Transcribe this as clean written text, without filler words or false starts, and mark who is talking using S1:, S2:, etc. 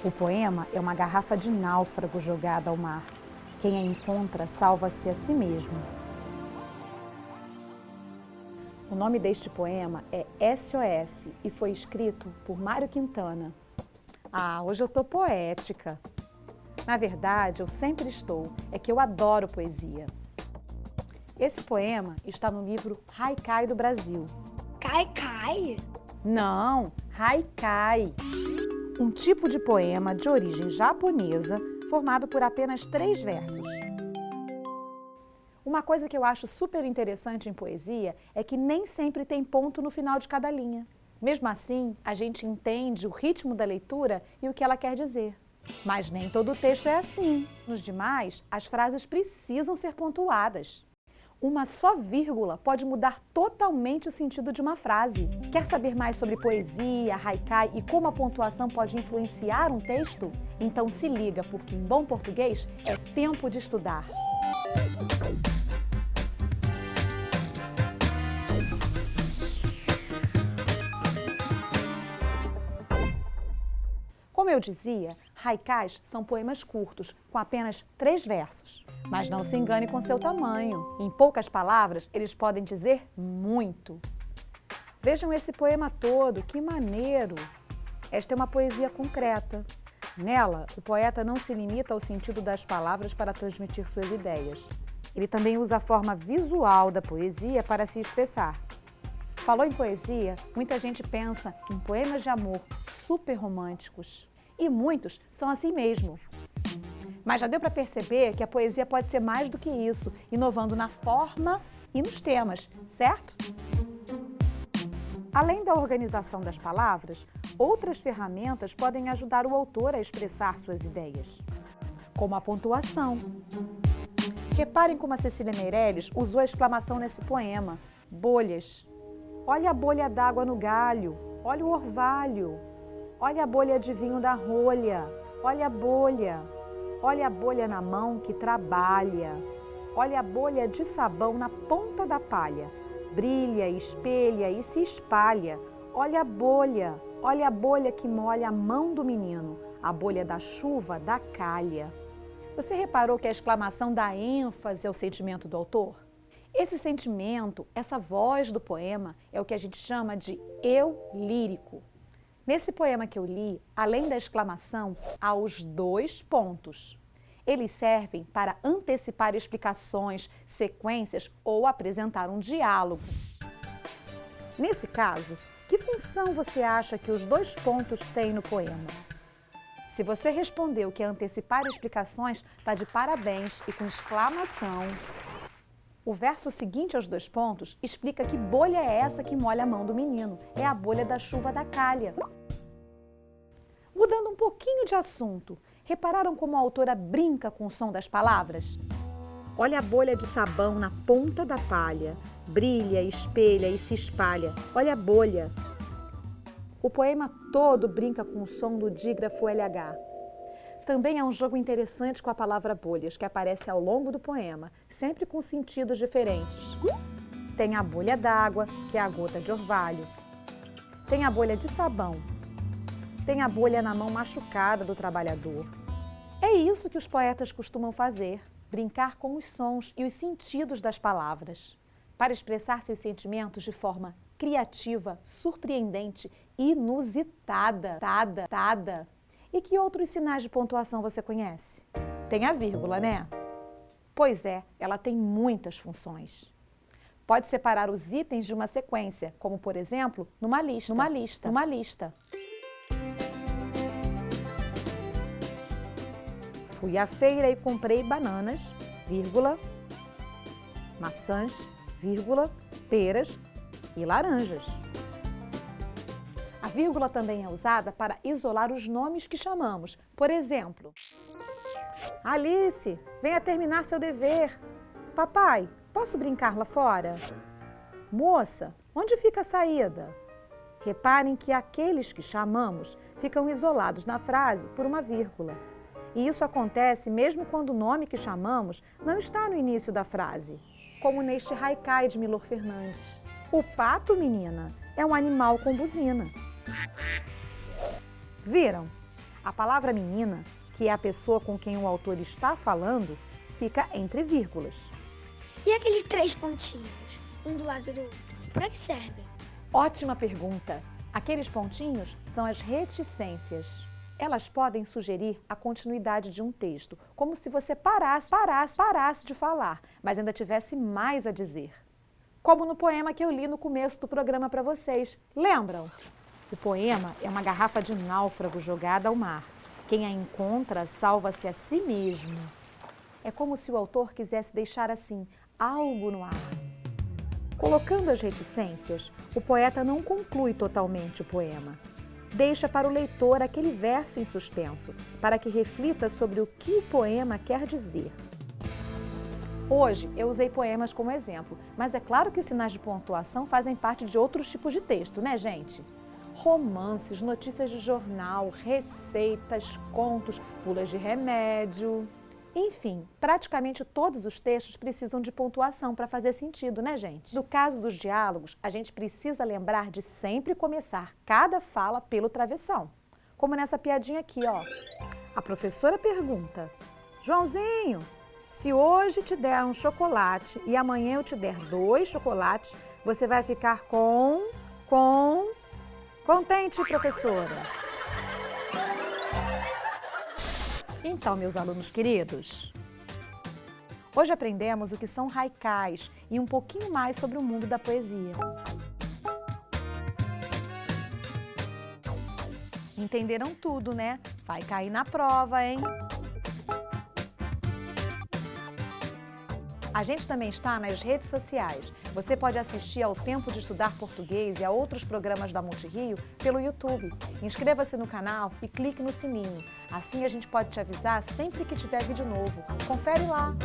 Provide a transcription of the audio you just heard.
S1: O poema é uma garrafa de náufrago jogada ao mar. Quem a encontra salva-se a si mesmo. O nome deste poema é SOS e foi escrito por Mário Quintana. Ah, hoje eu tô poética. Na verdade, eu sempre estou, é que eu adoro poesia. Esse poema está no livro Haikai do Brasil.
S2: Kaikai?
S1: Não, Haikai. Um tipo de poema de origem japonesa formado por apenas 3 versos. Uma coisa que eu acho super interessante em poesia é que nem sempre tem ponto no final de cada linha. Mesmo assim, a gente entende o ritmo da leitura e o que ela quer dizer. Mas nem todo o texto é assim. Nos demais, as frases precisam ser pontuadas. Uma só vírgula pode mudar totalmente o sentido de uma frase. Quer saber mais sobre poesia, haikai e como a pontuação pode influenciar um texto? Então se liga, porque em bom português é tempo de estudar. Como eu dizia, haikais são poemas curtos, com apenas 3 versos. Mas não se engane com seu tamanho. Em poucas palavras, eles podem dizer muito. Vejam esse poema todo, que maneiro! Esta é uma poesia concreta. Nela, o poeta não se limita ao sentido das palavras para transmitir suas ideias. Ele também usa a forma visual da poesia para se expressar. Falou em poesia, muita gente pensa em poemas de amor super românticos. E muitos são assim mesmo. Mas já deu para perceber que a poesia pode ser mais do que isso, inovando na forma e nos temas, certo? Além da organização das palavras, outras ferramentas podem ajudar o autor a expressar suas ideias, como a pontuação. Reparem como a Cecília Meirelles usou a exclamação nesse poema, bolhas. Olha a bolha d'água no galho, olha o orvalho, olha a bolha de vinho da rolha, olha a bolha. Olha a bolha na mão que trabalha, olha a bolha de sabão na ponta da palha, brilha, espelha e se espalha, olha a bolha que molha a mão do menino, a bolha da chuva da calha. Você reparou que a exclamação dá ênfase ao sentimento do autor? Esse sentimento, essa voz do poema, é o que a gente chama de eu lírico. Nesse poema que eu li, além da exclamação, há os 2 pontos. Eles servem para antecipar explicações, sequências ou apresentar um diálogo. Nesse caso, que função você acha que os 2 pontos têm no poema? Se você respondeu que é antecipar explicações, está de parabéns e com exclamação. O verso seguinte aos 2 pontos explica que bolha é essa que molha a mão do menino. É a bolha da chuva da calha. Mudando um pouquinho de assunto, repararam como a autora brinca com o som das palavras? Olha a bolha de sabão na ponta da palha, brilha, espelha e se espalha. Olha a bolha. O poema todo brinca com o som do dígrafo LH. Também há um jogo interessante com a palavra bolhas, que aparece ao longo do poema, sempre com sentidos diferentes. Tem a bolha d'água, que é a gota de orvalho. Tem a bolha de sabão. Tem a bolha na mão machucada do trabalhador. É isso que os poetas costumam fazer, brincar com os sons e os sentidos das palavras, para expressar seus sentimentos de forma criativa, surpreendente, inusitada. E que outros sinais de pontuação você conhece? Tem a vírgula, né? Pois é, ela tem muitas funções. Pode separar os itens de uma sequência, como por exemplo, numa lista. Fui à feira e comprei bananas, vírgula, maçãs, vírgula, peras e laranjas. A vírgula também é usada para isolar os nomes que chamamos. Por exemplo, Alice, venha terminar seu dever. Papai, posso brincar lá fora? Moça, onde fica a saída? Reparem que aqueles que chamamos ficam isolados na frase por uma vírgula. E isso acontece mesmo quando o nome que chamamos não está no início da frase, como neste haikai de Milor Fernandes. O pato, menina, é um animal com buzina. Viram? A palavra menina, que é a pessoa com quem o autor está falando, fica entre vírgulas.
S2: E aqueles 3 pontinhos, um do lado do outro, para que servem?
S1: Ótima pergunta! Aqueles pontinhos são as reticências. Elas podem sugerir a continuidade de um texto, como se você parasse de falar, mas ainda tivesse mais a dizer. Como no poema que eu li no começo do programa para vocês. Lembram? O poema é uma garrafa de náufrago jogada ao mar. Quem a encontra salva-se a si mesmo. É como se o autor quisesse deixar assim, algo no ar. Colocando as reticências, o poeta não conclui totalmente o poema. Deixa para o leitor aquele verso em suspenso, para que reflita sobre o que o poema quer dizer. Hoje eu usei poemas como exemplo, mas é claro que os sinais de pontuação fazem parte de outros tipos de texto, né, gente? Romances, notícias de jornal, receitas, contos, bulas de remédio. Enfim, praticamente todos os textos precisam de pontuação para fazer sentido, né, gente? No caso dos diálogos, a gente precisa lembrar de sempre começar cada fala pelo travessão. Como nessa piadinha aqui, ó. A professora pergunta: Joãozinho, se hoje te der um chocolate e amanhã eu te der 2 chocolates, você vai ficar contente, professora? Então, meus alunos queridos, hoje aprendemos o que são haikais e um pouquinho mais sobre o mundo da poesia. Entenderam tudo, né? Vai cair na prova, hein? A gente também está nas redes sociais. Você pode assistir ao Tempo de Estudar Português e a outros programas da Multirio pelo YouTube. Inscreva-se no canal e clique no sininho. Assim a gente pode te avisar sempre que tiver vídeo novo. Confere lá!